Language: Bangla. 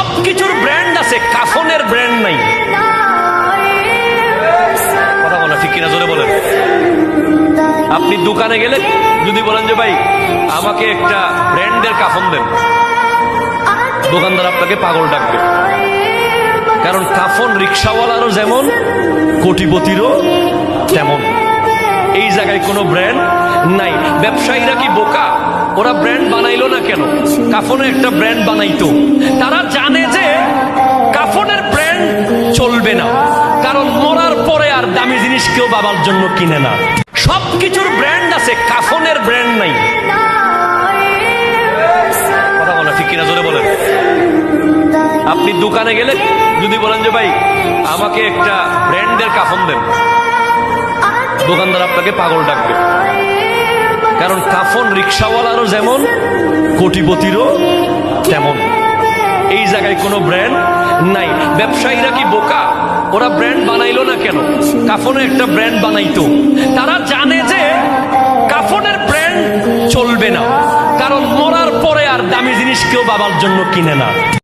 সবকিছুর ব্র্যান্ড আছে, কাফনের ব্র্যান্ড নাই। কথা বলা ঠিক কিনা জোরে বলেন। আপনি দোকানে গেলে যদি বলেন যে ভাই আমাকে একটা ব্র্যান্ডের কাফন দেন, দোকানদার আপনাকে পাগল ডাকবে। কারণ কাফন রিক্সাওয়ালারও যেমন, কোটিপতিরও তেমন। এই জায়গায় কোনো ব্র্যান্ড নাই। ব্যবসায়ীরা কি বোকা? ওরা ব্র্যান্ড বানাইলো না কেন? কাফনে একটা ব্র্যান্ড বানাইতো। তারা জানে যে কাফনের ব্র্যান্ড চলবে না, কারণ মরার পরে আর দামি জিনিস কেউ বাবার জন্য কিনে না। সবকিছুর ব্র্যান্ড আছে, কাফনের ব্র্যান্ড নাই। কথা বলা ঠিক কিনা জোরে বলেন। আপনি দোকানে গেলে যদি বলেন যে ভাই আমাকে একটা ব্র্যান্ডের কাফন দেন, দোকানদার আপনাকে পাগল ডাকবে। কারণ কাফন রিক্সাওয়ালারও যেমন, কোটিপতিরও তেমন। এই জায়গায় কোনো ব্র্যান্ড নাই। ব্যবসায়ীরা কি বোকা? ওরা ব্র্যান্ড বানাইলো না কেন? কাফনে একটা ব্র্যান্ড বানাইতো। তারা জানে যে কাফনের ব্র্যান্ড চলবে না, কারণ মরার পরে আর দামি জিনিস কেউ বাবার জন্য কিনে না।